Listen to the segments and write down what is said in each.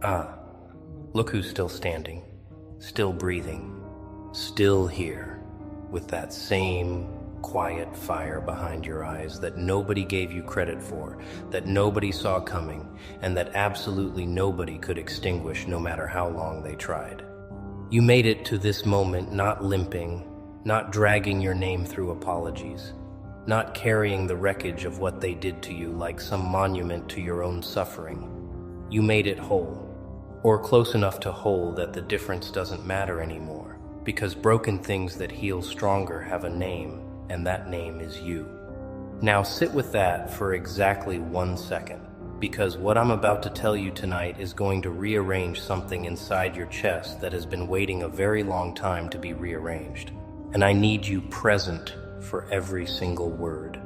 Ah, look who's still standing, still breathing, still here, with that same quiet fire behind your eyes that nobody gave you credit for, that nobody saw coming, and that absolutely nobody could extinguish no matter how long they tried. You made it to this moment not limping, not dragging your name through apologies, not carrying the wreckage of what they did to you like some monument to your own suffering. You made it whole, or close enough to whole that the difference doesn't matter anymore, because broken things that heal stronger have a name, and that name is you. Now sit with that for exactly 1 second, because what I'm about to tell you tonight is going to rearrange something inside your chest that has been waiting a very long time to be rearranged. And I need you present for every single word.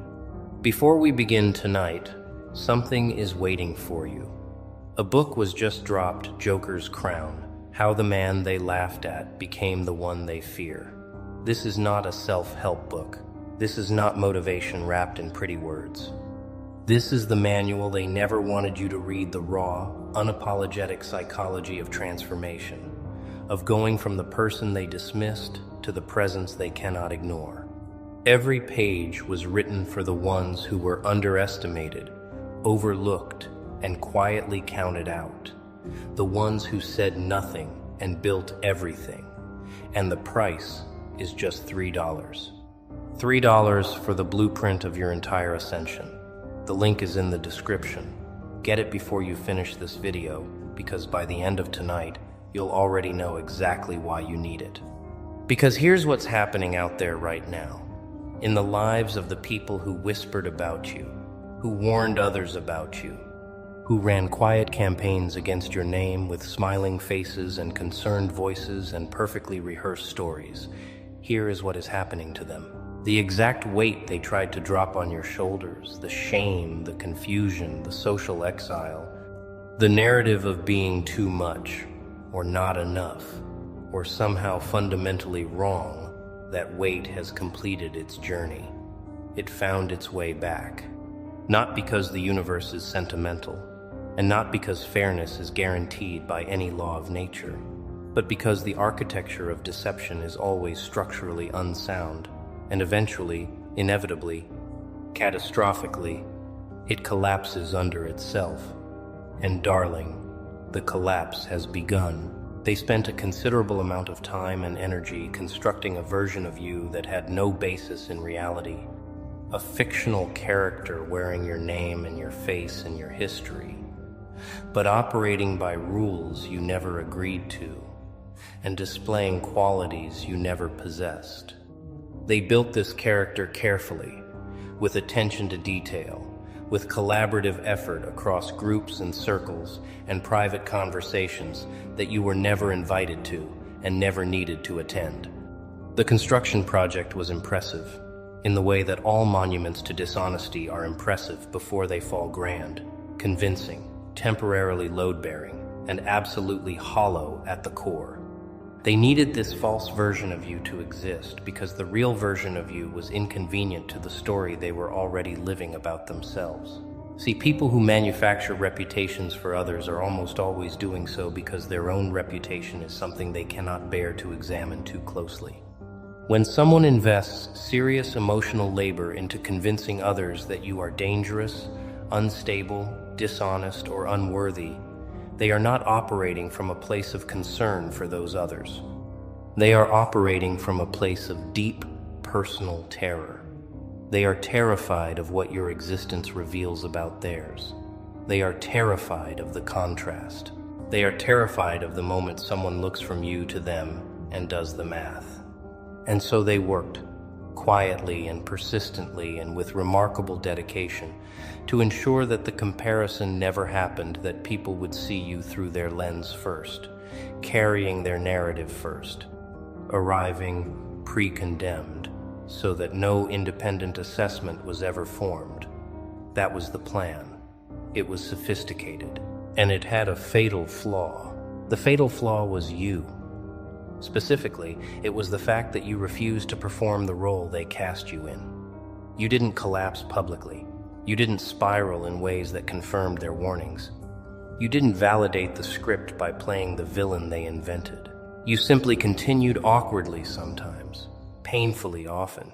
Before we begin tonight, something is waiting for you. A book was just dropped, Joker's Crown, How the Man They Laughed At Became the One They Fear. This is not a self-help book. This is not motivation wrapped in pretty words. This is the manual they never wanted you to read, the raw, unapologetic psychology of transformation, of going from the person they dismissed to the presence they cannot ignore. Every page was written for the ones who were underestimated, overlooked, and quietly counted out. The ones who said nothing and built everything. And the price is just $3. $3 for the blueprint of your entire ascension. The link is in the description. Get it before you finish this video, because by the end of tonight, you'll already know exactly why you need it. Because here's what's happening out there right now. In the lives of the people who whispered about you, who warned others about you, who ran quiet campaigns against your name with smiling faces and concerned voices and perfectly rehearsed stories. Here is what is happening to them. The exact weight they tried to drop on your shoulders, the shame, the confusion, the social exile, the narrative of being too much, or not enough, or somehow fundamentally wrong, that weight has completed its journey. It found its way back. Not because the universe is sentimental, and not because fairness is guaranteed by any law of nature, but because the architecture of deception is always structurally unsound, and eventually, inevitably, catastrophically, it collapses under itself. And darling, the collapse has begun. They spent a considerable amount of time and energy constructing a version of you that had no basis in reality, a fictional character wearing your name and your face and your history, but operating by rules you never agreed to, and displaying qualities you never possessed. They built this character carefully, with attention to detail, with collaborative effort across groups and circles and private conversations that you were never invited to and never needed to attend. The construction project was impressive, in the way that all monuments to dishonesty are impressive before they fall grand, convincing, temporarily load-bearing, and absolutely hollow at the core. They needed this false version of you to exist because the real version of you was inconvenient to the story they were already living about themselves. See, people who manufacture reputations for others are almost always doing so because their own reputation is something they cannot bear to examine too closely. When someone invests serious emotional labor into convincing others that you are dangerous, unstable, dishonest, or unworthy, they are not operating from a place of concern for those others. They are operating from a place of deep, personal terror. They are terrified of what your existence reveals about theirs. They are terrified of the contrast. They are terrified of the moment someone looks from you to them and does the math. And so they worked, quietly and persistently and with remarkable dedication, to ensure that the comparison never happened, that people would see you through their lens first, carrying their narrative first, arriving pre-condemned, so that no independent assessment was ever formed. That was the plan. It was sophisticated, and it had a fatal flaw. The fatal flaw was you. Specifically, it was the fact that you refused to perform the role they cast you in. You didn't collapse publicly. You didn't spiral in ways that confirmed their warnings. You didn't validate the script by playing the villain they invented. You simply continued awkwardly sometimes, painfully often,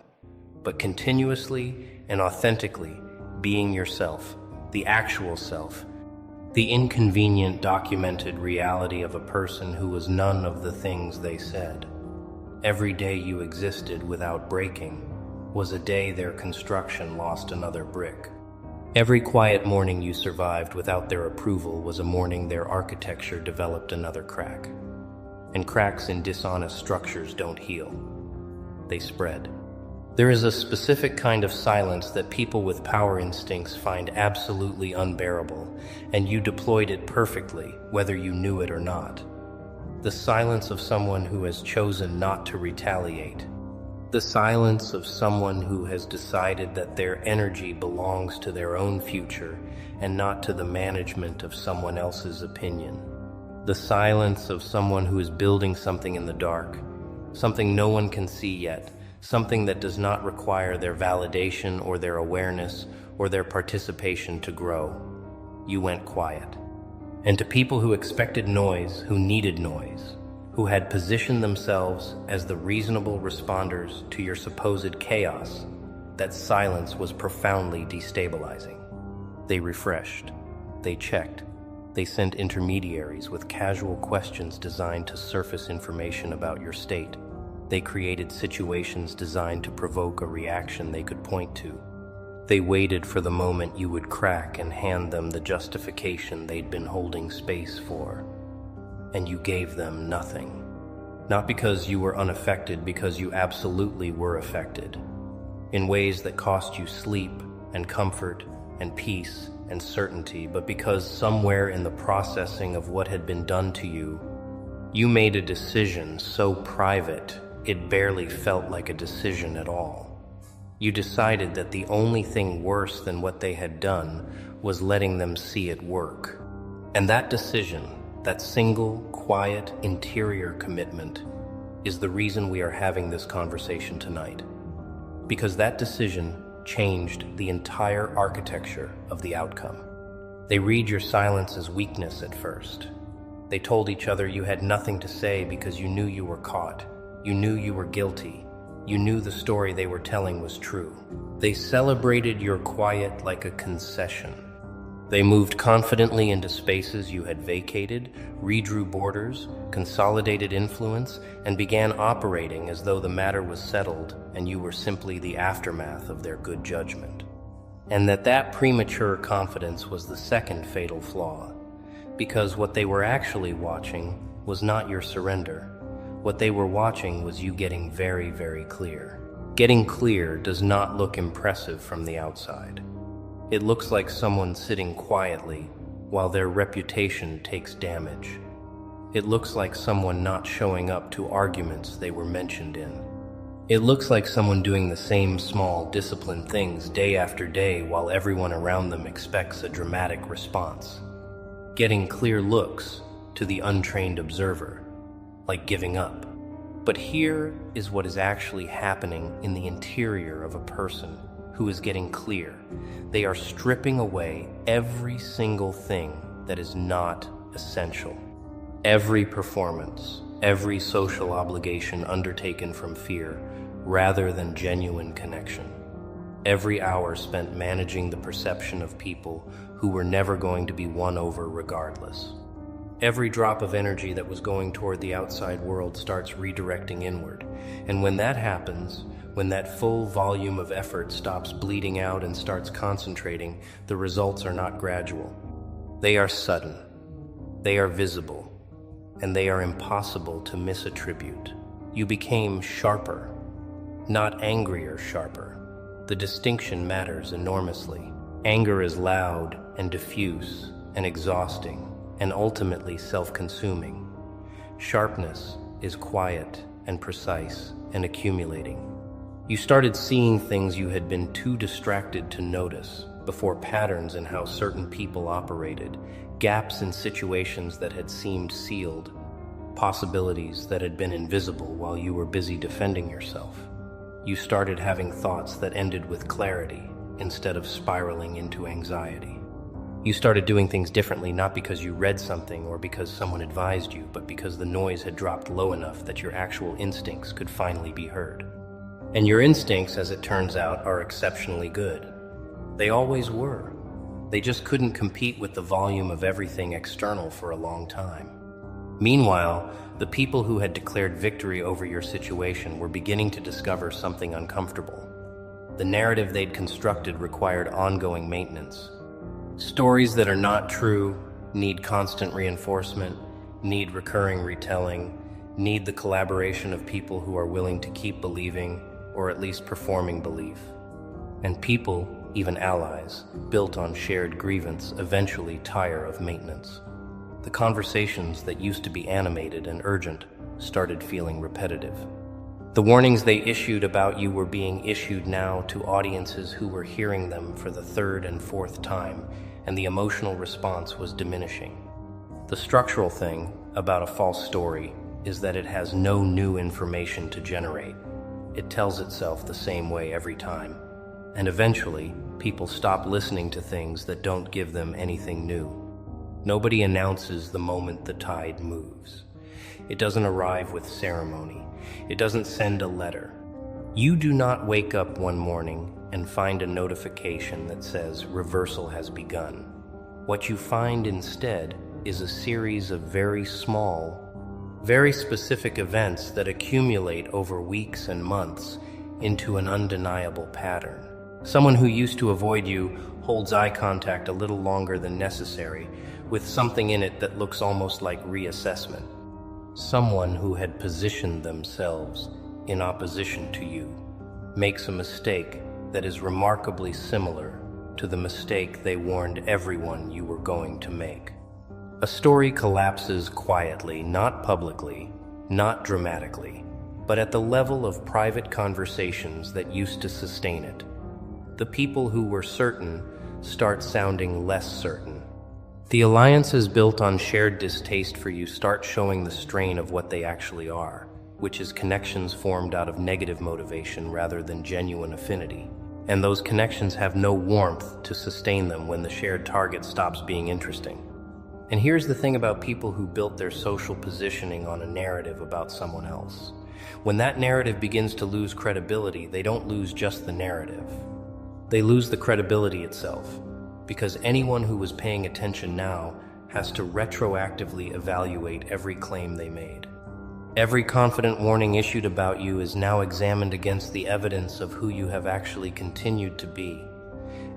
but continuously and authentically being yourself, the actual self, the inconvenient documented reality of a person who was none of the things they said. Every day you existed without breaking was a day their construction lost another brick. Every quiet morning you survived without their approval was a morning their architecture developed another crack. And cracks in dishonest structures don't heal. They spread. There is a specific kind of silence that people with power instincts find absolutely unbearable, and you deployed it perfectly, whether you knew it or not. The silence of someone who has chosen not to retaliate. The silence of someone who has decided that their energy belongs to their own future and not to the management of someone else's opinion. The silence of someone who is building something in the dark, something no one can see yet, something that does not require their validation or their awareness or their participation to grow. You went quiet. And to people who expected noise, who needed noise, who had positioned themselves as the reasonable responders to your supposed chaos, that silence was profoundly destabilizing. They refreshed, they checked, they sent intermediaries with casual questions designed to surface information about your state. They created situations designed to provoke a reaction they could point to. They waited for the moment you would crack and hand them the justification they'd been holding space for. And you gave them nothing. Not because you were unaffected, because you absolutely were affected. In ways that cost you sleep and comfort and peace and certainty, but because somewhere in the processing of what had been done to you, you made a decision so private it barely felt like a decision at all. You decided that the only thing worse than what they had done was letting them see it work. And that decision, that single, quiet, interior commitment, is the reason we are having this conversation tonight. Because that decision changed the entire architecture of the outcome. They read your silence as weakness at first. They told each other you had nothing to say because you knew you were caught. You knew you were guilty. You knew the story they were telling was true. They celebrated your quiet like a concession. They moved confidently into spaces you had vacated, redrew borders, consolidated influence, and began operating as though the matter was settled and you were simply the aftermath of their good judgment. And that premature confidence was the second fatal flaw, because what they were actually watching was not your surrender. What they were watching was you getting very, very clear. Getting clear does not look impressive from the outside. It looks like someone sitting quietly while their reputation takes damage. It looks like someone not showing up to arguments they were mentioned in. It looks like someone doing the same small, disciplined things day after day while everyone around them expects a dramatic response. Getting clear looks, to the untrained observer, like giving up. But here is what is actually happening in the interior of a person who is getting clear. They are stripping away every single thing that is not essential. Every performance, every social obligation undertaken from fear rather than genuine connection. Every hour spent managing the perception of people who were never going to be won over regardless. Every drop of energy that was going toward the outside world starts redirecting inward. And when that happens, when that full volume of effort stops bleeding out and starts concentrating, the results are not gradual. They are sudden. They are visible. And they are impossible to misattribute. You became sharper, not angrier sharper. The distinction matters enormously. Anger is loud and diffuse and exhausting and ultimately self-consuming. Sharpness is quiet and precise and accumulating. You started seeing things you had been too distracted to notice before, patterns in how certain people operated, gaps in situations that had seemed sealed, possibilities that had been invisible while you were busy defending yourself. You started having thoughts that ended with clarity instead of spiraling into anxiety. You started doing things differently, not because you read something or because someone advised you, but because the noise had dropped low enough that your actual instincts could finally be heard. And your instincts, as it turns out, are exceptionally good. They always were. They just couldn't compete with the volume of everything external for a long time. Meanwhile, the people who had declared victory over your situation were beginning to discover something uncomfortable. The narrative they'd constructed required ongoing maintenance. Stories that are not true need constant reinforcement, need recurring retelling, need the collaboration of people who are willing to keep believing, or at least performing belief. And people, even allies, built on shared grievance, eventually tire of maintenance. The conversations that used to be animated and urgent started feeling repetitive. The warnings they issued about you were being issued now to audiences who were hearing them for the third and fourth time, and the emotional response was diminishing. The structural thing about a false story is that it has no new information to generate. It tells itself the same way every time. And eventually, people stop listening to things that don't give them anything new. Nobody announces the moment the tide moves. It doesn't arrive with ceremony. It doesn't send a letter. You do not wake up one morning and find a notification that says reversal has begun. What you find instead is a series of very small, very specific events that accumulate over weeks and months into an undeniable pattern. Someone who used to avoid you holds eye contact a little longer than necessary, with something in it that looks almost like reassessment. Someone who had positioned themselves in opposition to you makes a mistake that is remarkably similar to the mistake they warned everyone you were going to make. A story collapses quietly, not publicly, not dramatically, but at the level of private conversations that used to sustain it. The people who were certain start sounding less certain. The alliances built on shared distaste for you start showing the strain of what they actually are, which is connections formed out of negative motivation rather than genuine affinity. And those connections have no warmth to sustain them when the shared target stops being interesting. And here's the thing about people who built their social positioning on a narrative about someone else. When that narrative begins to lose credibility, they don't lose just the narrative. They lose the credibility itself, because anyone who was paying attention now has to retroactively evaluate every claim they made. Every confident warning issued about you is now examined against the evidence of who you have actually continued to be.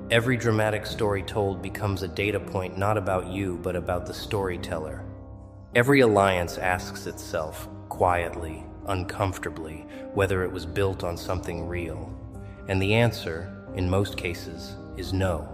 Every dramatic story told becomes a data point not about you, but about the storyteller. Every alliance asks itself, quietly, uncomfortably, whether it was built on something real. And the answer, in most cases, is no.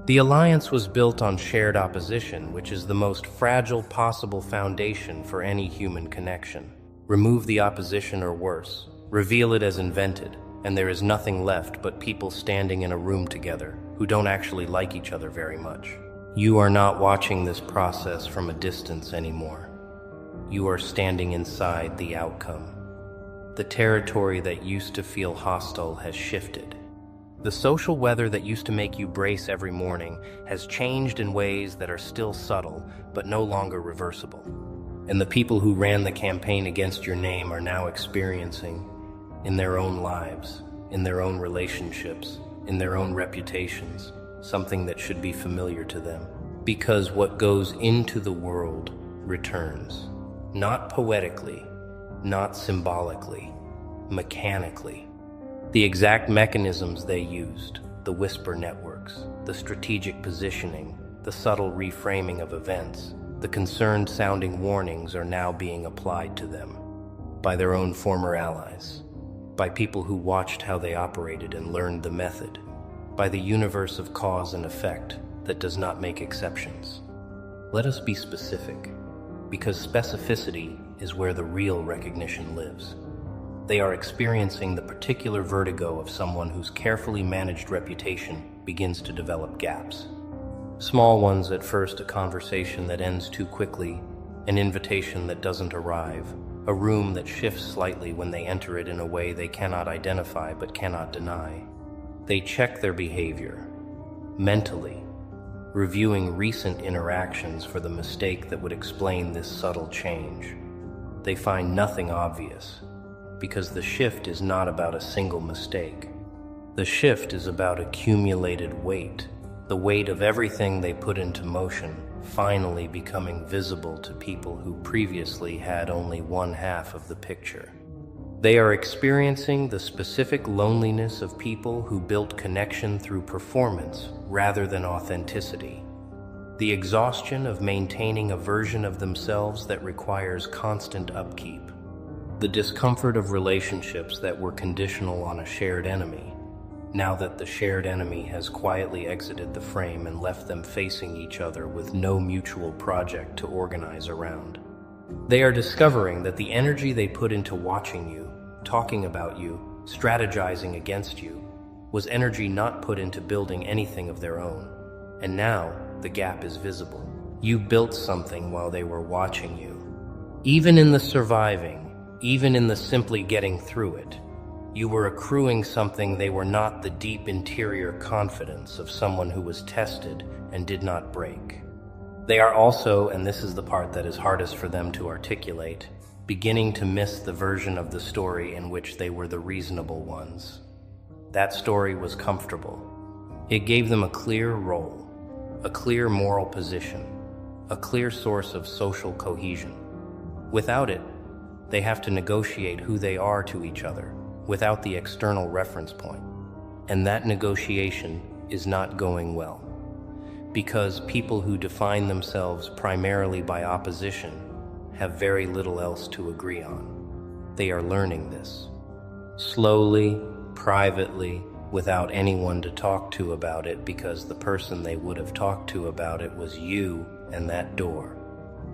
The alliance was built on shared opposition, which is the most fragile possible foundation for any human connection. Remove the opposition or worse, reveal it as invented, and there is nothing left but people standing in a room together who don't actually like each other very much. You are not watching this process from a distance anymore. You are standing inside the outcome. The territory that used to feel hostile has shifted. The social weather that used to make you brace every morning has changed in ways that are still subtle, but no longer reversible. And the people who ran the campaign against your name are now experiencing, in their own lives, in their own relationships, in their own reputations, something that should be familiar to them. Because what goes into the world returns. Not poetically, not symbolically, mechanically. The exact mechanisms they used, the whisper networks, the strategic positioning, the subtle reframing of events, the concerned-sounding warnings are now being applied to them by their own former allies, by people who watched how they operated and learned the method, by the universe of cause and effect that does not make exceptions. Let us be specific, because specificity is where the real recognition lives. They are experiencing the particular vertigo of someone whose carefully managed reputation begins to develop gaps. Small ones at first, a conversation that ends too quickly, an invitation that doesn't arrive, a room that shifts slightly when they enter it in a way they cannot identify but cannot deny. They check their behavior, mentally, reviewing recent interactions for the mistake that would explain this subtle change. They find nothing obvious, because the shift is not about a single mistake. The shift is about accumulated weight, the weight of everything they put into motion finally becoming visible to people who previously had only one half of the picture. They are experiencing the specific loneliness of people who built connection through performance rather than authenticity. The exhaustion of maintaining a version of themselves that requires constant upkeep. The discomfort of relationships that were conditional on a shared enemy, now that the shared enemy has quietly exited the frame and left them facing each other with no mutual project to organize around. They are discovering that the energy they put into watching you, talking about you, strategizing against you, was energy not put into building anything of their own. And now, the gap is visible. You built something while they were watching you. Even in the surviving, even in the simply getting through it, you were accruing something they were not, the deep interior confidence of someone who was tested and did not break. They are also, and this is the part that is hardest for them to articulate, beginning to miss the version of the story in which they were the reasonable ones. That story was comfortable. It gave them a clear role, a clear moral position, a clear source of social cohesion. Without it, they have to negotiate who they are to each other, without the external reference point. And that negotiation is not going well, because people who define themselves primarily by opposition have very little else to agree on. They are learning this. Slowly, privately, without anyone to talk to about it, because the person they would have talked to about it was you, and that door,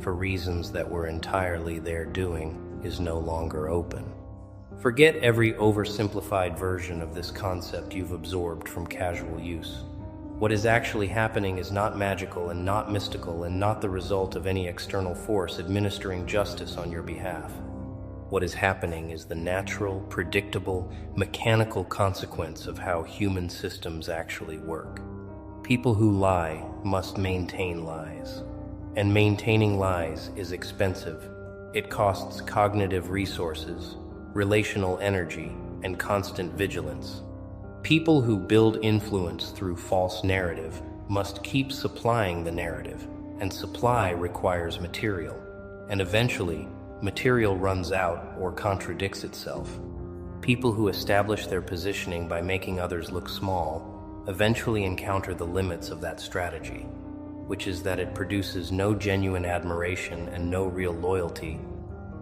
for reasons that were entirely their doing, is no longer open. Forget every oversimplified version of this concept you've absorbed from casual use. What is actually happening is not magical and not mystical and not the result of any external force administering justice on your behalf. What is happening is the natural, predictable, mechanical consequence of how human systems actually work. People who lie must maintain lies. And maintaining lies is expensive. It costs cognitive resources, relational energy, and constant vigilance. People who build influence through false narrative must keep supplying the narrative, and supply requires material, and eventually, material runs out or contradicts itself. People who establish their positioning by making others look small eventually encounter the limits of that strategy, which is that it produces no genuine admiration and no real loyalty,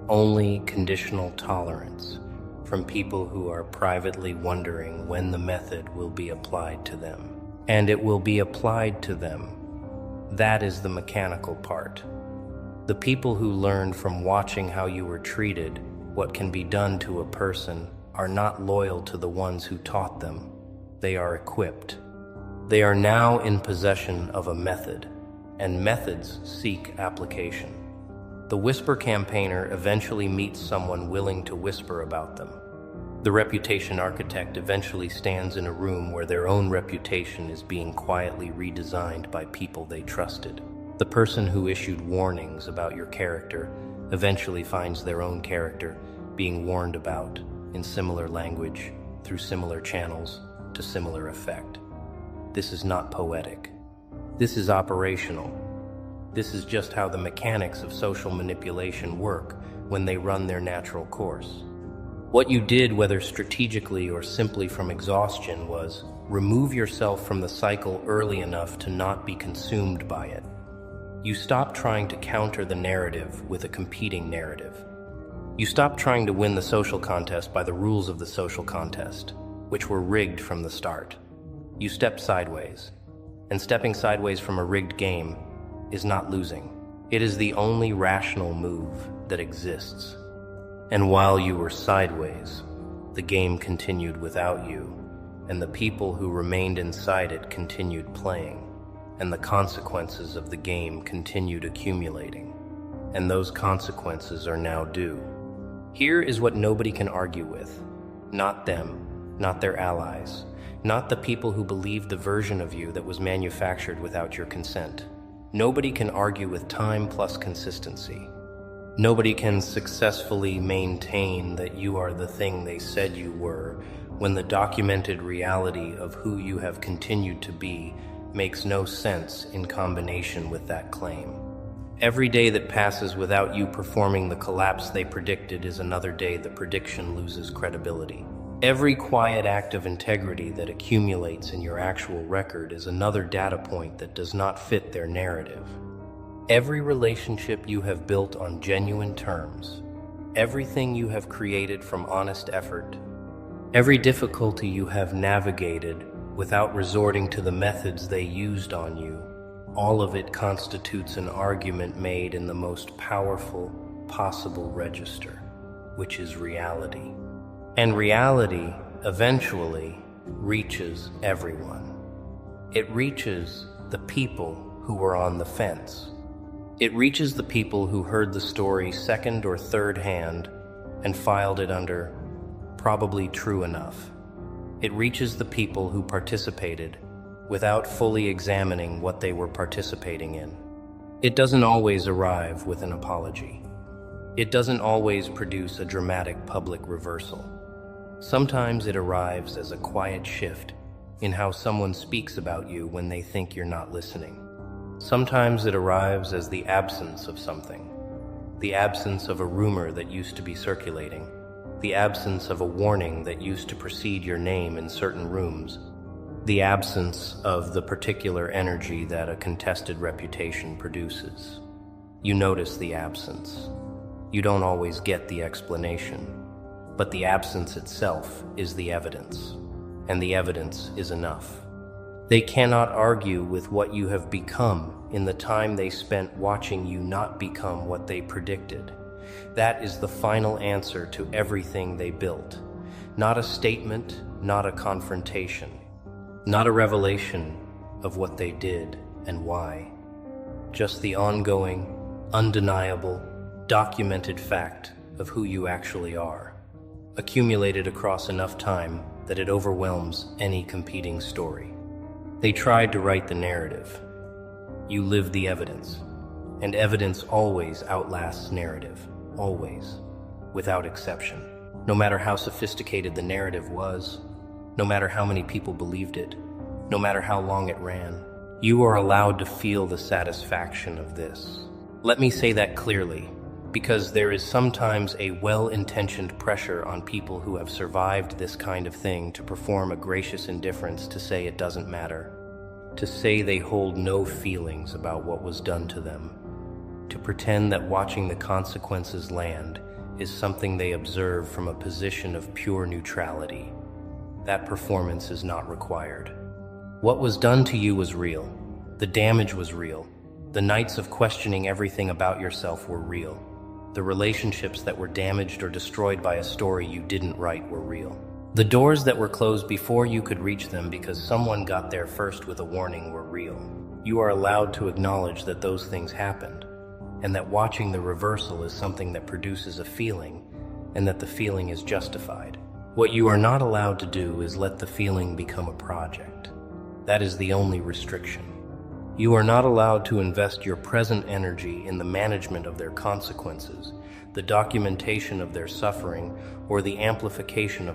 only conditional tolerance from people who are privately wondering when the method will be applied to them. And it will be applied to them. That is the mechanical part. The people who learned from watching how you were treated what can be done to a person are not loyal to the ones who taught them. They are equipped. They are now in possession of a method, and methods seek application. The whisper campaigner eventually meets someone willing to whisper about them. The reputation architect eventually stands in a room where their own reputation is being quietly redesigned by people they trusted. The person who issued warnings about your character eventually finds their own character being warned about in similar language, through similar channels, to similar effect. This is not poetic. This is operational. This is just how the mechanics of social manipulation work when they run their natural course. What you did, whether strategically or simply from exhaustion, was remove yourself from the cycle early enough to not be consumed by it. You stopped trying to counter the narrative with a competing narrative. You stopped trying to win the social contest by the rules of the social contest, which were rigged from the start. You stepped sideways, and stepping sideways from a rigged game is not losing. It is the only rational move that exists. And while you were sideways, the game continued without you, and the people who remained inside it continued playing, and the consequences of the game continued accumulating, and those consequences are now due. Here is what nobody can argue with. Not them, not their allies, not the people who believed the version of you that was manufactured without your consent. Nobody can argue with time plus consistency. Nobody can successfully maintain that you are the thing they said you were when the documented reality of who you have continued to be makes no sense in combination with that claim. Every day that passes without you performing the collapse they predicted is another day the prediction loses credibility. Every quiet act of integrity that accumulates in your actual record is another data point that does not fit their narrative. Every relationship you have built on genuine terms, everything you have created from honest effort, every difficulty you have navigated without resorting to the methods they used on you, all of it constitutes an argument made in the most powerful possible register, which is reality. And reality eventually reaches everyone. It reaches the people who were on the fence. It reaches the people who heard the story second or third hand and filed it under probably true enough. It reaches the people who participated without fully examining what they were participating in. It doesn't always arrive with an apology. It doesn't always produce a dramatic public reversal. Sometimes it arrives as a quiet shift in how someone speaks about you when they think you're not listening. Sometimes it arrives as the absence of something, the absence of a rumor that used to be circulating, the absence of a warning that used to precede your name in certain rooms, the absence of the particular energy that a contested reputation produces. You notice the absence. You don't always get the explanation, but the absence itself is the evidence, and the evidence is enough. They cannot argue with what you have become in the time they spent watching you not become what they predicted. That is the final answer to everything they built. Not a statement, not a confrontation, not a revelation of what they did and why. Just the ongoing, undeniable, documented fact of who you actually are, accumulated across enough time that it overwhelms any competing story. They tried to write the narrative. You lived the evidence, and evidence always outlasts narrative, always, without exception. No matter how sophisticated the narrative was, no matter how many people believed it, no matter how long it ran, you are allowed to feel the satisfaction of this. Let me say that clearly, because there is sometimes a well-intentioned pressure on people who have survived this kind of thing to perform a gracious indifference, to say it doesn't matter, to say they hold no feelings about what was done to them, to pretend that watching the consequences land is something they observe from a position of pure neutrality. That performance is not required. What was done to you was real. The damage was real. The nights of questioning everything about yourself were real. The relationships that were damaged or destroyed by a story you didn't write were real. The doors that were closed before you could reach them because someone got there first with a warning were real. You are allowed to acknowledge that those things happened, and that watching the reversal is something that produces a feeling, and that the feeling is justified. What you are not allowed to do is let the feeling become a project. That is the only restriction. You are not allowed to invest your present energy in the management of their consequences, the documentation of their suffering, or the amplification of